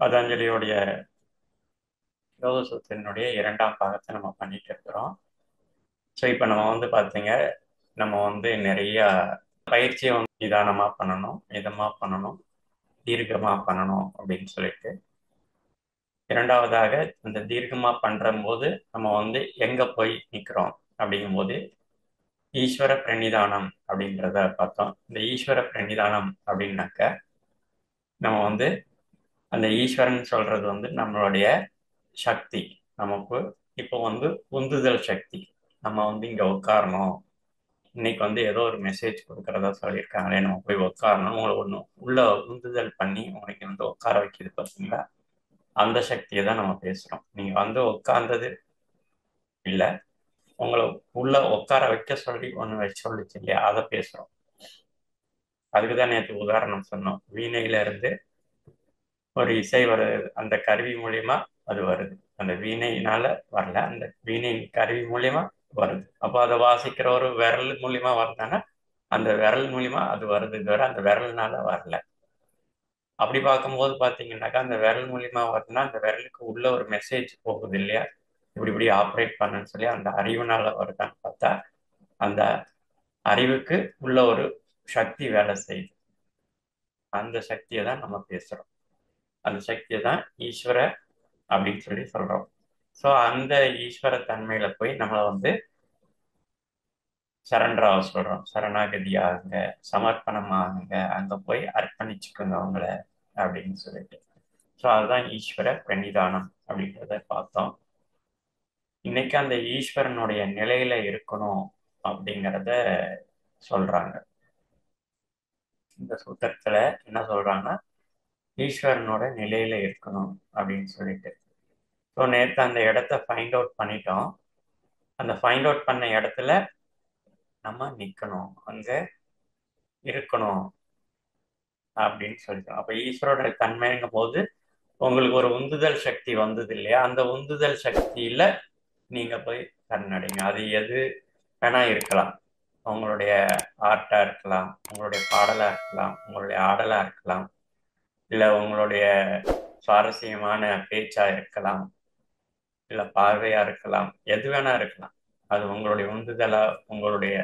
பதஞ்சலியோடைய யோக சூத்திரனுடைய 2ஆம் பாகத்தை நம்ம பண்ணிட்டு இருக்கிறோம். ஸோ இப்போ நம்ம பார்த்தீங்க, நம்ம நிறைய பயிற்சியை நிதானமாக பண்ணணும், மிதமாக பண்ணணும், தீர்க்கமாக பண்ணணும் அப்படின்னு சொல்லிட்டு. இரண்டாவதாக இந்த தீர்க்கமாக பண்ணும்போது நம்ம எங்கே போய் நிற்கிறோம் அப்படிங்கும்போது ஈஸ்வர பிரணிதானம் அப்படின்றத பார்த்தோம். இந்த ஈஸ்வர பிரணிதானம் அப்படின்னாக்க நம்ம அந்த ஈஸ்வரன் சொல்றது நம்மளுடைய சக்தி. நமக்கு இப்போ உந்துதல் சக்தி. நம்ம இங்கே உட்காரணும், இன்னைக்கு ஏதோ ஒரு மெசேஜ் கொடுக்கறதா சொல்லியிருக்காங்களே, நம்ம போய் உட்காரணும், உங்களை ஒன்று உள்ள உந்துதல் பண்ணி உங்களுக்கு உட்கார வைக்கிது பார்த்தீங்களா, அந்த சக்தியை தான் நம்ம பேசுகிறோம். நீங்கள் உட்கார்ந்தது இல்லை, உங்களை உள்ள உட்கார வைக்க சொல்லி ஒன்று வச்சு சொல்லிச்சு இல்லையா, அதை பேசுகிறோம். அதுக்கு தான் நேற்று உதாரணம் சொன்னோம். வீணையில இருந்து ஒரு இசை வருது, அந்த கருவி மூலியமா அது வருது. அந்த வீணையினால வரல, அந்த வீணை கருவி மூலியமா வருது. அப்போ அதை வாசிக்கிற ஒரு விரல் மூலியமா வருதுன்னா அந்த விரல் மூலியமா அது வருது, தவிர அந்த விரல்னால வரல. அப்படி பார்க்கும்போது பார்த்தீங்கன்னாக்கா அந்த விரல் மூலியமா வருதுன்னா அந்த விரலுக்கு உள்ள ஒரு மெசேஜ் போகுது இல்லையா, இப்படி இப்படி ஆப்ரேட் பண்ணுன்னு சொல்லி அந்த அறிவுனால வருதான்னு பார்த்தா அந்த அறிவுக்கு உள்ள ஒரு சக்தி வேலை செய்யுது. அந்த சக்தியை தான் நம்ம பேசுறோம். அந்த சக்தியை தான் ஈஸ்வர அப்படின்னு சொல்லி சொல்றோம். ஸோ அந்த ஈஸ்வர தன்மையில போய் நம்மளை சரண்டராக சொல்றோம். சரணாகதி ஆகுங்க, சமர்ப்பணம் ஆகுங்க, அங்க போய் அர்ப்பணிச்சுக்கோங்க அவங்கள அப்படின்னு சொல்லிட்டு. ஸோ அதுதான் ஈஸ்வர பிரணிதானம் அப்படின்றத பார்த்தோம். இன்னைக்கு அந்த ஈஸ்வரனுடைய நிலையில இருக்கணும் அப்படிங்கிறத சொல்றாங்க. இந்த சூத்திரத்துல என்ன சொல்றாங்கன்னா, ஈஸ்வரனோட நிலையில இருக்கணும் அப்படின்னு சொல்லிட்டு. ஸோ நேற்று அந்த இடத்த ஃபைண்ட் அவுட் பண்ணிட்டோம். அந்த ஃபைண்ட் அவுட் பண்ண இடத்துல நம்ம நிற்கணும், அங்க இருக்கணும் அப்படின்னு சொல்லிட்டோம். அப்ப ஈஸ்வரோட தன்மைங்கும் போது உங்களுக்கு ஒரு உந்துதல் சக்தி வந்தது இல்லையா, அந்த உந்துதல் சக்தியில நீங்க போய் சரணடைங்க. அது எது வேணா இருக்கலாம். உங்களுடைய ஆர்ட்டா இருக்கலாம், உங்களுடைய பாடலா இருக்கலாம், உங்களுடைய ஆடலா இருக்கலாம், இல்லை உங்களுடைய சுவாரஸ்யமான பேச்சா இருக்கலாம், இல்லை பார்வையா இருக்கலாம், எது வேணா இருக்கலாம். அது உங்களுடைய உந்துதலா உங்களுடைய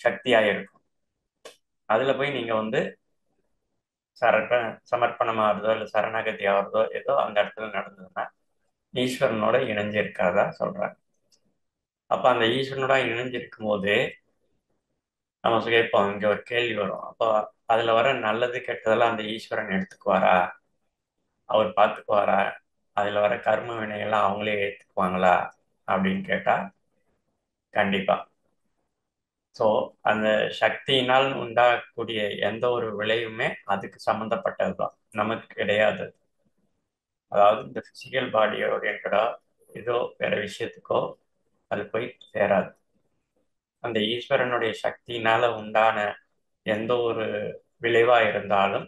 சக்தியா இருக்கும். அதுல போய் நீங்க சமர்ப்பணம் ஆகுறதோ இல்லை சரணாகதி ஆகுறதோ ஏதோ அந்த இடத்துல நடந்ததுன்னா ஈஸ்வரனோட இணைஞ்சிருக்கிறதா சொல்றாங்க. அப்ப அந்த ஈஸ்வரனோட இணைஞ்சிருக்கும் போது நம்ம கேட்போம், இங்க ஒரு கேள்வி வரும். அப்போ அதுல வர நல்லது கெட்டதெல்லாம் அந்த ஈஸ்வரன் எடுத்துக்குவாரா, அவர் பார்த்துக்குவாரா, அதுல வர கர்ம வினையெல்லாம் அவங்களே ஏற்றுக்குவாங்களா அப்படின்னு கேட்டா கண்டிப்பா. ஸோ அந்த சக்தியினால் உண்டாகக்கூடிய எந்த ஒரு விளைவுமே அதுக்கு சம்மந்தப்பட்டது தான், நமக்கு கிடையாது. அதாவது இந்த பிசிக்கல் பாடி ஓரியன்டா ஏதோ வேற விஷயத்துக்கோ அது போய் சேராது. அந்த ஈஸ்வரனுடைய சக்தியினால உண்டான எந்த ஒரு விளைவா இருந்தாலும்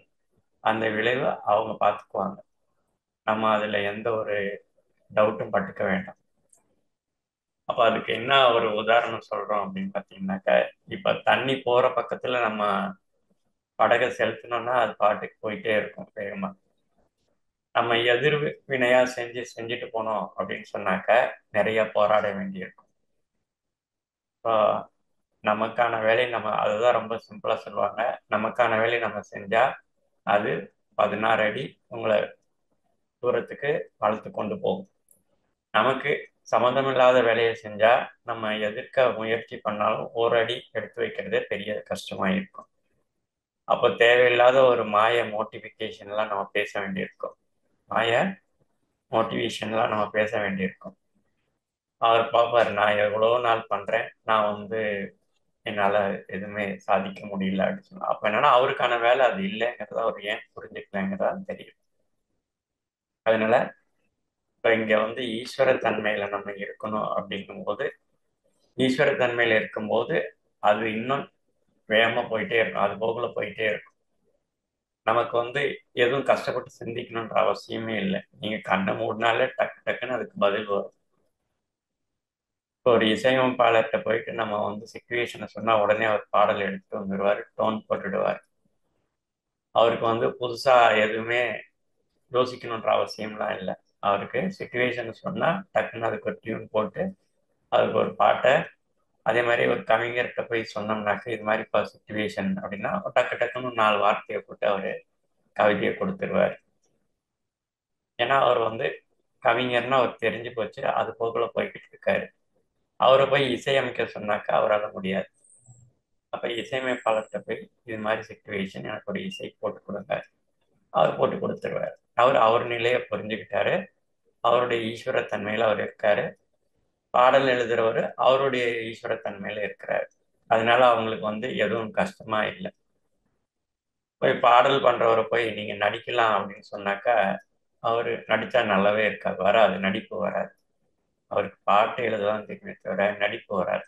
அந்த விளைவை அவங்க பார்த்துக்குவாங்க. நம்ம அதுல எந்த ஒரு டவுட்டும் பட்டுக்க வேண்டாம். அப்ப அதுக்கு என்ன ஒரு உதாரணம் சொல்றோம் அப்படின்னு பார்த்தீங்கன்னாக்க, இப்ப தண்ணி போற பக்கத்துல நம்ம படகை செலுத்தணும்னா அது பாட்டுக்கு போயிட்டே இருக்கும் வேகமா. நம்ம எதிர் வினையா செஞ்சுட்டு போனோம் அப்படின்னு சொன்னாக்க நிறைய போராட வேண்டியிருக்கும். இப்போ நமக்கான வேலை நம்ம அதுதான் ரொம்ப சிம்பிளா சொல்லுவாங்க, நமக்கான வேலை நம்ம செஞ்சா அது 16 அடி உங்களை தூரத்துக்கு வளர்த்து கொண்டு போகும். நமக்கு சம்மந்தமில்லாத வேலையை செஞ்சா நம்ம எதிர்க்க முயற்சி பண்ணாலும் ஒரு அடி எடுத்து வைக்கிறதே பெரிய கஷ்டமா இருக்கும். அப்போ தேவையில்லாத ஒரு மாய மோட்டிஃபிகேஷன்லாம் நம்ம பேச வேண்டியிருக்கும், மாய மோட்டிவேஷன்லாம் நம்ம பேச வேண்டியிருக்கும். அவர் பார்ப்பார், நான் எவ்வளோ நாள் பண்றேன், நான் என்னால எதுவுமே சாதிக்க முடியல அப்படின்னு சொன்னா, அப்ப என்னன்னா அவருக்கான வேலை அது இல்லைங்கிறத அவர் ஏன் புரிஞ்சுக்கலைங்கிறதா தெரியும். அதனால இப்ப இங்க ஈஸ்வர தன்மையில நம்ம இருக்கணும் அப்படிங்கும்போது, ஈஸ்வர தன்மையில இருக்கும்போது அது இன்னும் வேகமா போயிட்டே இருக்கும், அது போகுல போயிட்டே இருக்கும். நமக்கு எதுவும் கஷ்டப்பட்டு சிந்திக்கணுன்ற அவசியமே இல்லை. நீங்க கண்ணை மூடினாலே டக்கு டக்குன்னு அதுக்கு பதில் வரும். ஒரு இசையமைப்பாளர்கிட்ட போயிட்டு நம்ம வந்து சிச்சுவேஷனை சொன்னா உடனே அவர் பாடல் எடுத்துட்டு வந்துடுவார், டோன் போட்டுடுவார். அவருக்கு வந்து புதுசா எதுவுமே யோசிக்கணுன்ற அவசியம்லாம் இல்லை. அவருக்கு சிச்சுவேஷன் சொன்னா டக்குன்னு அதுக்கு ஒரு டியூன் போட்டு அதுக்கு ஒரு பாட்டை, அதே மாதிரி ஒரு கவிஞர்கிட்ட போய் சொன்னோம்னாக்க இது மாதிரி இப்போ சிச்சுவேஷன் அப்படின்னா டக்கு டக்குன்னு 4 வார்த்தையை போட்டு அவர் கவிதையை கொடுத்துருவார். ஏன்னா அவர் வந்து கவிஞர்னு அவர் தெரிஞ்சு போச்சு, அது போக்குல போய்கிட்டு இருக்காரு. அவரை போய் இசையமைக்க சொன்னாக்கா அவரால் முடியாது. அப்ப இசையமைப்பாளர்கிட்ட போய் இது மாதிரி சிச்சுவேஷன், எனக்கு ஒரு இசை போட்டு கொடுங்க, அவர் போட்டு கொடுத்துருவார். அவர் நிலையை புரிஞ்சுக்கிட்டாரு. அவருடைய ஈஸ்வரத்தன்மையில அவர் இருக்காரு. பாடல் எழுதுறவர் அவருடைய ஈஸ்வரத்தன்மையில இருக்கிறார். அதனால அவங்களுக்கு வந்து எதுவும் கஷ்டமா இல்லை. போய் பாடல் பண்றவரை போய் நீங்க நடிக்கலாம் அப்படின்னு சொன்னாக்கா அவரு நடிச்சா நல்லாவே இருக்காது, வராது, நடிப்பு வராது. அவருக்கு பாட்டு எழுததான் தெரியுமே தவிர நடிப்பு வராது.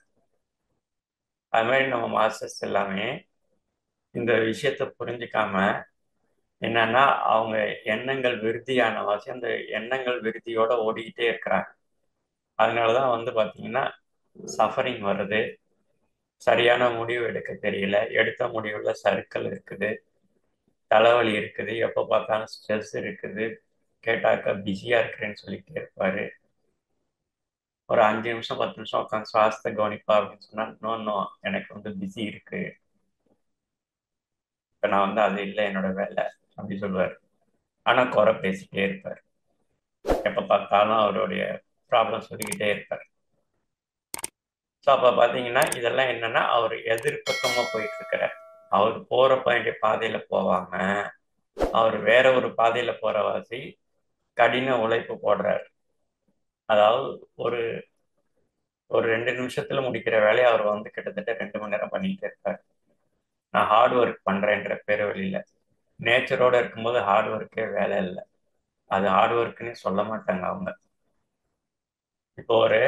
அது மாதிரி நம்ம மாஸ்டர்ஸ் எல்லாமே இந்த விஷயத்த புரிஞ்சுக்காம என்னன்னா அவங்க எண்ணங்கள் விருத்தியான வாசி அந்த எண்ணங்கள் விருத்தியோட ஓடிக்கிட்டே இருக்கிறாங்க. அதனாலதான் வந்து பாத்தீங்கன்னா சஃபரிங் வருது, சரியான முடிவு எடுக்க தெரியல, எடுத்த முடிவுல சறுக்கல் இருக்குது, தலைவலி இருக்குது, எப்போ பார்த்தாலும் ஸ்ட்ரெஸ் இருக்குது, கேட்டாக்கா பிஸியா இருக்கிறேன்னு சொல்லிட்டே இருப்பாரு. ஒரு 5 நிமிஷம் 10 நிமிஷம் உட்காந்து சுவாசத்தை கவனிப்பா அப்படின்னு சொன்னா நோ நோ, எனக்கு வந்து பிஸி இருக்கு, இப்ப நான் வந்து அது இல்லை என்னோட வேலை அப்படி சொல்லுவார். ஆனா குறை பேசிட்டே இருப்பார், எப்ப பார்த்தாலும் அவருடைய ப்ராப்ளம் சொல்லிக்கிட்டே இருப்பார். ஸோ அப்ப பாத்தீங்கன்னா இதெல்லாம் என்னன்னா அவர் எதிர்பக்கமா போயிட்டு இருக்கிறார். அவர் போற வேண்டிய பாதையில போவாம அவர் வேற ஒரு பாதையில போறவாசி கடின உழைப்பு போடுறாரு. அதாவது ஒரு ஒரு 2 நிமிஷத்துல முடிக்கிற வேலையை அவர் வந்து கிட்டத்தட்ட 2 மணி நேரம் பண்ணிட்டு இருக்காரு. நான் ஹார்ட் ஒர்க் பண்றேன்ற பேர் வழியில நேச்சரோட இருக்கும்போது ஹார்ட் ஒர்க்கே வேலை இல்லை, அது ஹார்ட் ஒர்க்குன்னு சொல்ல மாட்டாங்க அவங்க. இப்போ ஒரு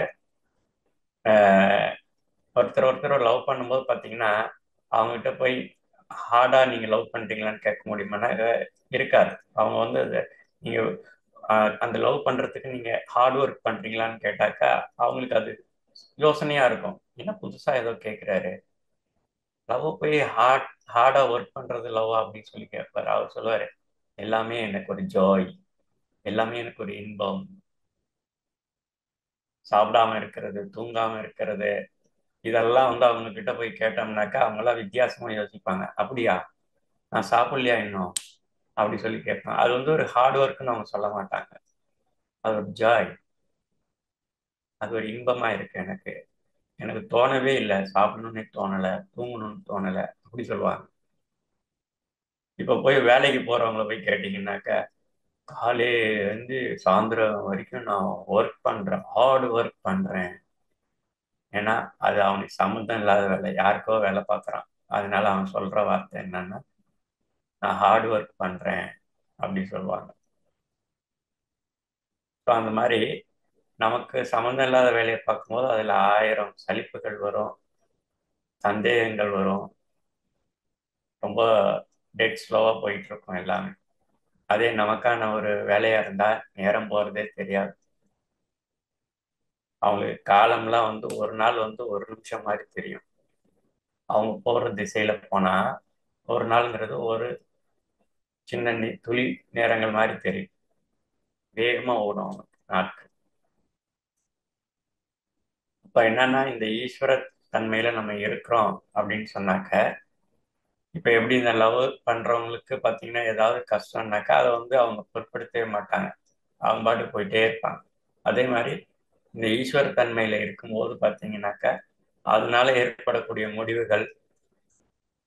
ஒருத்தர் லவ் பண்ணும்போது பார்த்தீங்கன்னா அவங்ககிட்ட போய் ஹார்டா நீங்க லவ் பண்றீங்களான்னு கேட்க முடியுமானா இருக்காது. அவங்க வந்து நீங்க அந்த லவ் பண்றதுக்கு நீங்க ஹார்ட் ஒர்க் பண்றீங்களான்னு கேட்டாக்கா அவங்களுக்கு அது யோசனையா இருக்கும், என்ன புதுசா ஏதோ கேட்கிறாரு, லவ் போய் ஹார்டா ஒர்க் பண்றது லவ்வா அப்படின்னு சொல்லி கேட்பாரு. அவர் சொல்லுவாரு, எல்லாமே எனக்கு ஒரு ஜாய், எல்லாமே எனக்கு ஒரு இன்பம், சாப்பிடாம இருக்கிறது, தூங்காம இருக்கிறது, இதெல்லாம் வந்து அவங்க கிட்ட போய் கேட்டோம்னாக்கா அவங்களாம் வித்தியாசமா யோசிப்பாங்க. அப்படியா, நான் சாப்பிடலையா இன்னும் அப்படி சொல்லி கேட்பாங்க. அது வந்து ஒரு ஹார்ட் ஒர்க்னு அவங்க சொல்ல மாட்டாங்க, அது ஒரு ஜாய், அது ஒரு இன்பமா இருக்கு எனக்கு, எனக்கு தோணவே இல்லை சாப்பிடணும்னு தோணலை, தூங்கணும்னு தோணலை அப்படி சொல்லுவாங்க. இப்ப போய் வேலைக்கு போறவங்கள போய் கேட்டீங்கன்னாக்கா காலையில இருந்து சாயந்தரம் வரைக்கும் நான் ஒர்க் பண்றேன், ஹார்ட் ஒர்க் பண்றேன். ஏன்னா அது அவனுக்கு சம்மந்தம் இல்லாத வேலை, யாருக்கோ வேலை பார்க்குறான். அதனால அவன் சொல்ற வார்த்தை என்னன்னா நான் ஹார்ட் ஒர்க் பண்றேன் அப்படி சொல்லுவாங்க. ஸோ அந்த மாதிரி நமக்கு சம்மந்தம் இல்லாத வேலையை பார்க்கும்போது அதில் 1000 சலிப்புகள் வரும், சந்தேகங்கள் வரும், ரொம்ப டெட் ஸ்லோவாக போயிட்டு இருக்கும் எல்லாமே. அதே நமக்கான ஒரு வேலையா இருந்தா நேரம் போறதே தெரியாது. அவங்களுக்கு காலம்லாம் வந்து ஒரு நாள் வந்து ஒரு நிமிஷம் மாதிரி தெரியும். அவங்க போற திசையில போனா ஒரு நாள்ங்கிறது ஒரு சின்ன துளி நேரங்கள் மாதிரி தெரியும், வேகமா ஓடும் அவங்களுக்கு நாட்கள். இப்ப என்னன்னா இந்த ஈஸ்வர தன்மையில நம்ம இருக்கிறோம் அப்படின்னு சொன்னாக்க, இப்ப எப்படி இந்த லவ் பண்றவங்களுக்கு பாத்தீங்கன்னா ஏதாவது கஷ்டம்னாக்கா அதை வந்து அவங்க பொருட்படுத்தவே மாட்டாங்க, அவங்க பாட்டு போயிட்டே இருப்பாங்க. அதே மாதிரி இந்த ஈஸ்வர தன்மையில இருக்கும்போது பாத்தீங்கன்னாக்கா அதனால ஏற்படக்கூடிய முடிவுகள்,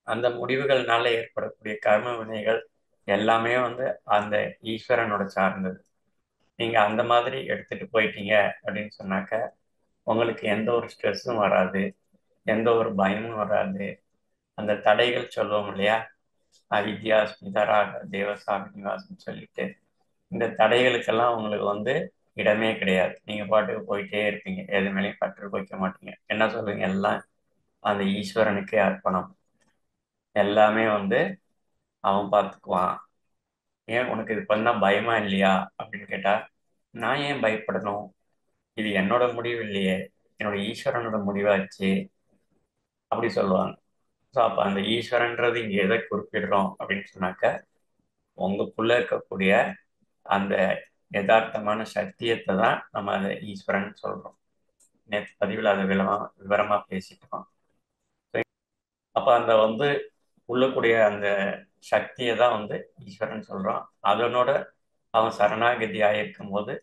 அந்த முடிவுகள்னால ஏற்படக்கூடிய கர்ம வினைகள் எல்லாமே வந்து அந்த ஈஸ்வரனோட சார்ந்தது. நீங்க அந்த மாதிரி எடுத்துட்டு போயிட்டீங்க அப்படின்னு சொன்னாக்க உங்களுக்கு எந்த ஒரு ஸ்ட்ரெஸ்ஸும் வராது, எந்த ஒரு பயமும் வராது. அந்த தடைகள் சொல்லுவோம் இல்லையா, அவித்யா ஸ்மிதராக தேவசாமி நிவாசம் சொல்லிட்டு, இந்த தடைகளுக்கெல்லாம் உங்களுக்கு வந்து இடமே கிடையாது. நீங்க பாட்டுக்கு போயிட்டே இருப்பீங்க, எது மேலேயும் பற்று வைக்க மாட்டீங்க. என்ன சொல்றீங்க, எல்லாம் அந்த ஈஸ்வரனுக்கே அர்ப்பணம், எல்லாமே வந்து அவன் பார்த்துக்குவான். ஏன் உனக்கு இது பண்ணா பயமா இல்லையா அப்படின்னு கேட்டா, நான் ஏன் பயப்படணும், இது என்னோட முடிவு இல்லையே, என்னோட ஈஸ்வரனோட முடிவாச்சு அப்படி சொல்லுவாங்க. ஸோ அப்போ அந்த ஈஸ்வரன்றது இங்கே எதை குறிப்பிடுறோம் அப்படின்னு சொன்னாக்க, உங்களுக்குள்ள இருக்கக்கூடிய அந்த யதார்த்தமான சத்தியத்தை தான் நம்ம அதை ஈஸ்வரன் சொல்றோம். நேற்று பதிவில் அதை விவரமா பேசிட்டோம். அப்போ அந்த உள்ளக்கூடிய அந்த சக்தியை தான் ஈஸ்வரன் சொல்றோம். அதனோட அவன் சரணாகதியாக இருக்கும்போது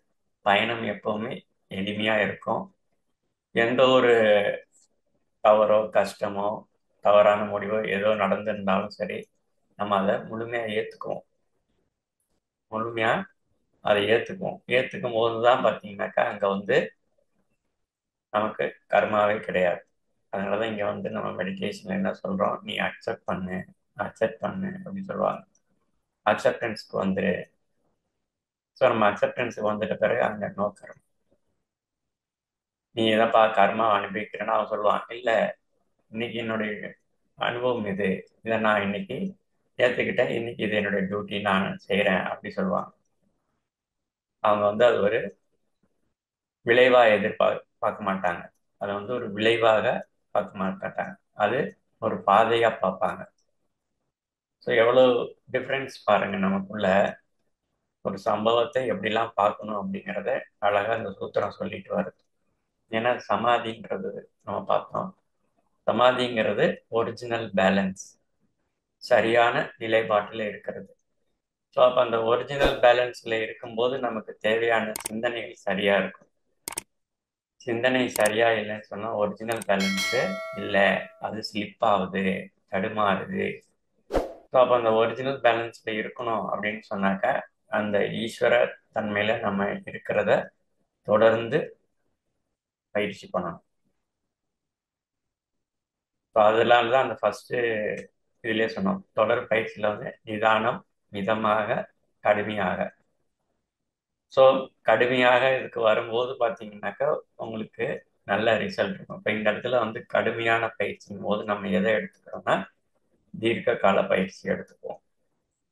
பயணம் எப்பவுமே எளிமையா இருக்கும். எந்த ஒரு தவறோ கஷ்டமோ தவறான முடிவோ ஏதோ நடந்திருந்தாலும் சரி, நம்ம அதை முழுமையா அதை ஏத்துக்கும் போதுதான் பார்த்தீங்கன்னாக்கா அங்க நமக்கு கர்மாவே கிடையாது. அதனாலதான் இங்க நம்ம மெடிடேஷன்ல என்ன சொல்றோம், நீ அக்செப்ட் பண்ணு அப்படின்னு சொல்லுவாங்க. அக்செப்டன்ஸ்க்கு ஸோ நம்ம அக்செப்டன்ஸுக்கு வந்துட்ட பிறகு அங்க நோ கர்மா. நீ எதப்பா கர்மா அனுபவிக்கிறேன்னு அவன் சொல்லுவான், இல்லை இன்னைக்கு என்னுடைய அனுபவம் இதை நான் இன்னைக்கு ஏத்துக்கிட்டேன், இன்னைக்கு இது என்னுடைய டியூட்டி, நான் செய்யறேன் அப்படி சொல்லுவாங்க. அவங்க அது ஒரு விளைவா பார்க்க மாட்டாங்க. அதை ஒரு விளைவாக பார்க்க மாட்டாங்க. அது ஒரு பாதையா பார்ப்பாங்க. ஸோ எவ்வளவு டிஃப்ரென்ஸ் பாருங்க, நமக்குள்ள ஒரு சம்பவத்தை எப்படிலாம் பார்க்கணும் அப்படிங்கிறத அழகா இந்த சூத்திரம் சொல்லிட்டு வருது. ஏன்னா சமாதின்றது நம்ம பார்த்தோம். சமாதிங்கிறது ஒரிஜினல் பேலன்ஸ், சரியான நிலைப்பாட்டில் இருக்கிறது. ஸோ அப்போ அந்த ஒரிஜினல் பேலன்ஸ்ல இருக்கும்போது நமக்கு தேவையான சிந்தனைகள் சரியா இருக்கும். சிந்தனை சரியா இல்லைன்னு சொன்னா ஒரிஜினல் பேலன்ஸு இல்லை, அது ஸ்லிப் ஆகுது, தடுமாறுது. ஸோ அப்போ அந்த ஒரிஜினல் பேலன்ஸ்ல இருக்கணும் அப்படின்னு சொன்னாக்க அந்த ஈஸ்வர தன்மையில நம்ம இருக்கிறத தொடர்ந்து பயிற்சி பண்ணணும். ஸோ அதனால தான் அந்த ஃபர்ஸ்ட் இதுலயே சொன்னோம், தொடர் பயிற்சியில நிதானம், மிதமாக, கடுமையாக. ஸோ கடுமையாக இதுக்கு வரும்போது பார்த்தீங்கன்னாக்கா உங்களுக்கு நல்ல ரிசல்ட் இருக்கும். இப்போ இந்த இடத்துல கடுமையான பயிற்சியும் போது நம்ம எதை எடுத்துக்கிறோம்னா தீர்க்க கால பயிற்சி எடுத்துக்குவோம்.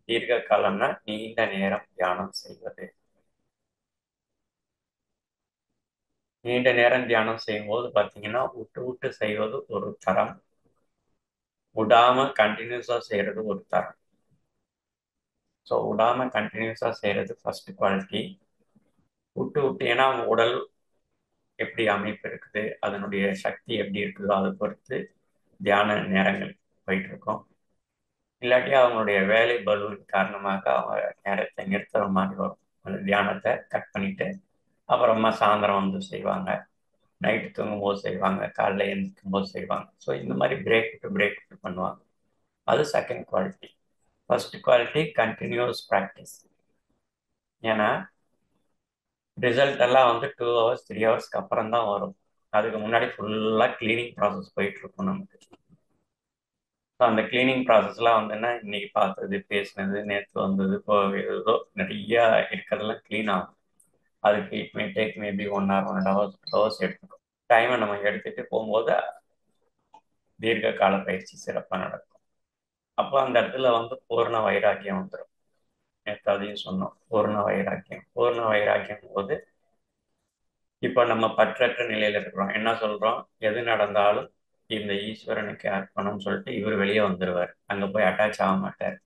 தீர்க்க காலம்னா நீண்ட நேரம் தியானம் செய்வது. நீண்ட நேரம் தியானம் செய்யும் போது பார்த்தீங்கன்னா விட்டு விட்டு செய்வது ஒரு தரம், விடாம கண்டினியூஸா செய்யறது ஒரு தரம். ஸோ விடாம கண்டினியூஸா செய்யறது ஃபர்ஸ்ட் குவாலிட்டி. விட்டு விட்டு, ஏன்னா அவங்க உடல் எப்படி அமைப்பு இருக்குது, அதனுடைய சக்தி எப்படி இருக்குதோ அதை பொறுத்து தியான நேரங்கள் போயிட்டு இருக்கோம். இல்லாட்டி அவங்களுடைய வேலை பலுவின் காரணமாக அவங்க நேரத்தை நிறுத்துற மாதிரி வரும். அந்த தியானத்தை கட் பண்ணிட்டு அப்புறமா சாயந்தரம் செய்வாங்க, நைட்டு தூங்கும்போது செய்வாங்க, காலைல எழுந்திருக்கும் போது செய்வாங்க. ஸோ இந்த மாதிரி பிரேக் விட்டு பண்ணுவாங்க. அது second quality. First quality continuous practice. ஏன்னா ரிசல்ட் எல்லாம் 2 ஹவர்ஸ் 3 ஹவர்ஸ்க்கு அப்புறம் தான் வரும். அதுக்கு முன்னாடி ஃபுல்லாக கிளீனிங் ப்ராசஸ் போயிட்டு இருக்கும் நமக்கு. அந்த கிளீனிங் ப்ராசஸ்லாம் இன்னைக்கு பார்த்தது, பேசினது, நேற்று வந்தது, இப்போ ஏதோ நிறைய இருக்கிறதெல்லாம் க்ளீன் ஆகும். அதுக்கு it may take maybe 1 hour 1.5 hours 2 hours எடுத்துக்கும். டைமை நம்ம எடுத்துட்டு போகும்போது தீர்க்க கால பயிற்சி சிறப்பாக நடக்கும். அப்போ அந்த இடத்துல பூர்ண வைராக்கியம் வந்துடும். நேற்று அதையும் சொன்னோம், பூர்ண வைராக்கியம் போது இப்போ நம்ம பற்றற்ற நிலையில இருக்கிறோம். என்ன சொல்றோம், எது நடந்தாலும் இந்த ஈஸ்வரனுக்கு அர்ப்பணம் சொல்லிட்டு இவர் வெளியே வந்துடுவார். அங்க போய் அட்டாச் ஆக மாட்டார்.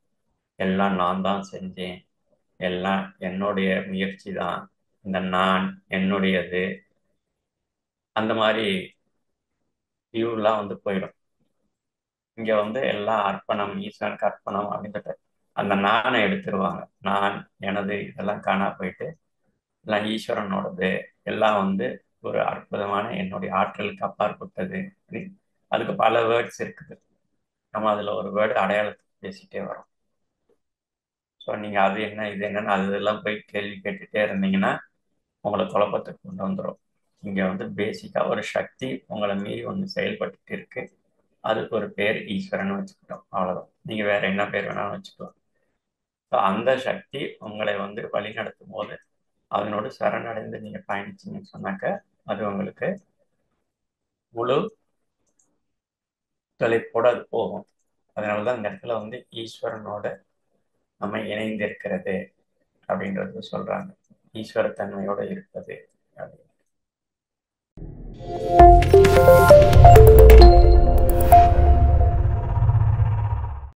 எல்லாம் நான் தான் செஞ்சேன், எல்லாம் என்னுடைய முயற்சி தான், இந்த நான் என்னுடையது, அந்த மாதிரி வியூலாம் போயிடும். இங்க எல்லாம் அர்ப்பணம், ஈஸ்வரனுக்கு அர்ப்பணம் அப்படின்ட்டு அந்த நானை எடுத்துருவாங்க. நான், எனது இதெல்லாம் காணா போயிட்டு எல்லாம் ஈஸ்வரனோடது, எல்லாம் ஒரு அற்புதமான என்னுடைய ஆற்றலுக்கு அப்பாற்பட்டது. அதுக்கு பல வேர்ட்ஸ் இருக்குது. நம்ம அதுல ஒரு வேர்டு அடையாளத்துக்கு பேசிட்டே வரோம். ஸோ நீங்க அது என்ன இது என்னன்னு அதெல்லாம் போய் கேள்வி கேட்டுட்டே இருந்தீங்கன்னா உங்களை குழப்பத்துக்கு கொண்டு வந்துடும். இங்க பேசிக்கா ஒரு சக்தி உங்களை மீறி செயல்பட்டு இருக்கு. அதுக்கு ஒரு பேர் ஈஸ்வரன் வச்சுக்கிட்டோம், அவ்வளவுதான். நீங்க வேற என்ன பேர் வேணாலும் வச்சுக்கலாம். ஸோ அந்த சக்தி உங்களை வழி நடத்தும் போது அதனோடு சரணடைந்து நீங்க பயணிச்சீங்கன்னு சொன்னாக்க அது உங்களுக்கு முழு தொலைப்போட அது போகும். அதனாலதான் இந்த இடத்துல ஈஸ்வரனோட நம்ம இணைந்து இருக்கிறது அப்படின்றது சொல்றாங்க. ஈஸ்வர தன்மையோட இருப்பது அப்படின்னு.